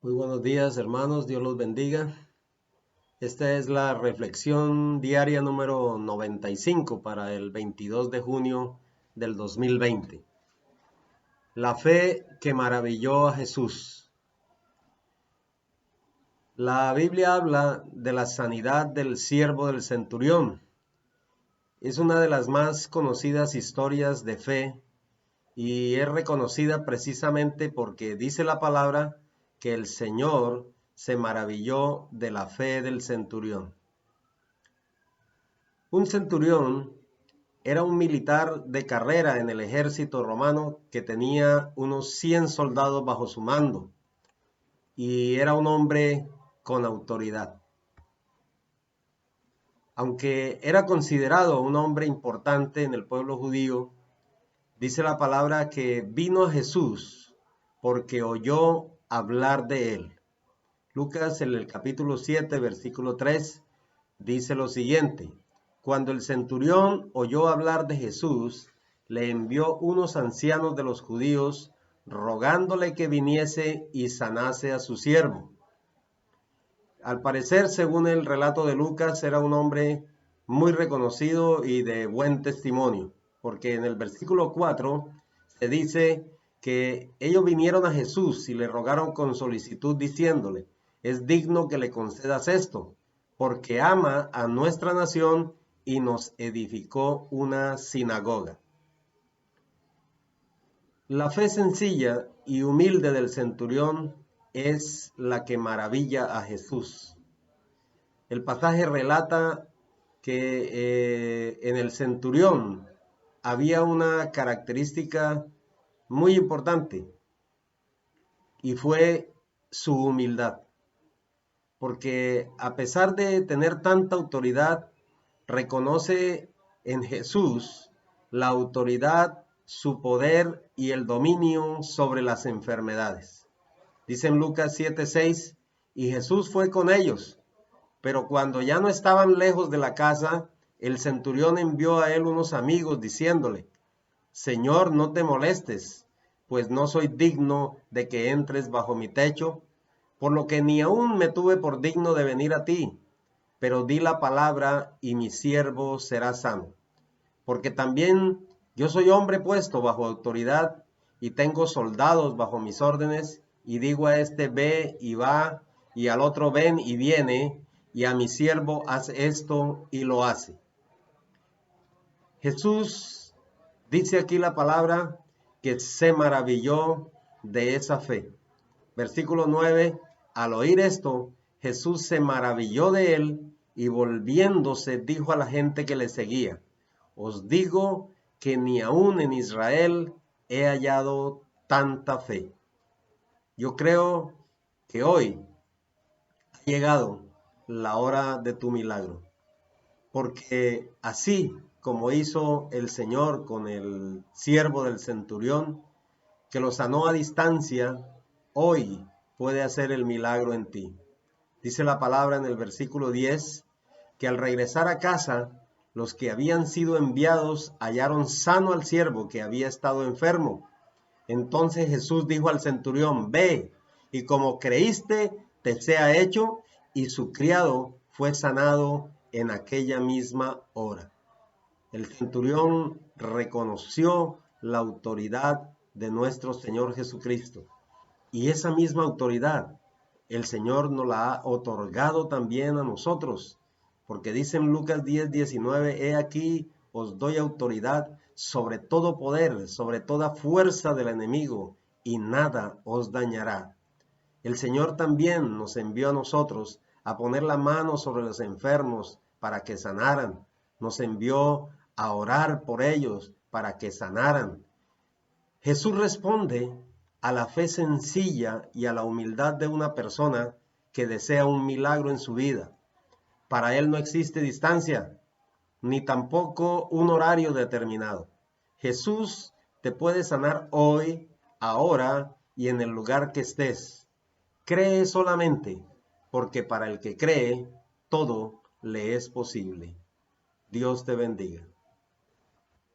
Muy buenos días, hermanos, Dios los bendiga. Esta es la reflexión diaria número 95 para el 22 de junio del 2020. La fe que maravilló a Jesús. La Biblia habla de la sanidad del siervo del centurión. Es una de las más conocidas historias de fe y es reconocida precisamente porque dice la palabra que el Señor se maravilló de la fe del centurión. Un centurión era un militar de carrera en el ejército romano que tenía unos 100 soldados bajo su mando y era un hombre con autoridad. Aunque era considerado un hombre importante en el pueblo judío, dice la palabra que vino a Jesús porque oyó hablar de él. Lucas en el capítulo 7, versículo 3, dice lo siguiente: Cuando el centurión oyó hablar de Jesús, le envió unos ancianos de los judíos, rogándole que viniese y sanase a su siervo. Al parecer, según el relato de Lucas, era un hombre muy reconocido y de buen testimonio, porque en el versículo 4 se dice que ellos vinieron a Jesús y le rogaron con solicitud diciéndole: es digno que le concedas esto, porque ama a nuestra nación y nos edificó una sinagoga. La fe sencilla y humilde del centurión es la que maravilla a Jesús. El pasaje relata que en el centurión había una característica muy importante y fue su humildad, porque a pesar de tener tanta autoridad, reconoce en Jesús la autoridad, su poder y el dominio sobre las enfermedades. Dice en Lucas 7:6, y Jesús fue con ellos, pero cuando ya no estaban lejos de la casa, el centurión envió a él unos amigos diciéndole: Señor, no te molestes, pues no soy digno de que entres bajo mi techo, por lo que ni aún me tuve por digno de venir a ti, pero di la palabra y mi siervo será sano. Porque también yo soy hombre puesto bajo autoridad y tengo soldados bajo mis órdenes, y digo a este ve y va, y al otro ven y viene, y a mi siervo haz esto y lo hace. Jesús dice aquí la palabra que se maravilló de esa fe. Versículo 9, al oír esto, Jesús se maravilló de él y volviéndose dijo a la gente que le seguía: os digo que ni aún en Israel he hallado tanta fe. Yo creo que hoy ha llegado la hora de tu milagro, porque así como hizo el Señor con el siervo del centurión, que lo sanó a distancia, hoy puede hacer el milagro en ti. Dice la palabra en el versículo 10, que al regresar a casa, los que habían sido enviados hallaron sano al siervo que había estado enfermo. Entonces Jesús dijo al centurión: ve, y como creíste, te sea hecho, y su criado fue sanado en aquella misma hora. El centurión reconoció la autoridad de nuestro Señor Jesucristo, y esa misma autoridad el Señor nos la ha otorgado también a nosotros, porque dice en Lucas 10:19, he aquí os doy autoridad sobre todo poder, sobre toda fuerza del enemigo, y nada os dañará. El Señor también nos envió a nosotros a poner la mano sobre los enfermos para que sanaran. Nos envió a orar por ellos para que sanaran. Jesús responde a la fe sencilla y a la humildad de una persona que desea un milagro en su vida. Para él no existe distancia, ni tampoco un horario determinado. Jesús te puede sanar hoy, ahora y en el lugar que estés. Cree solamente, porque para el que cree, todo le es posible. Dios te bendiga.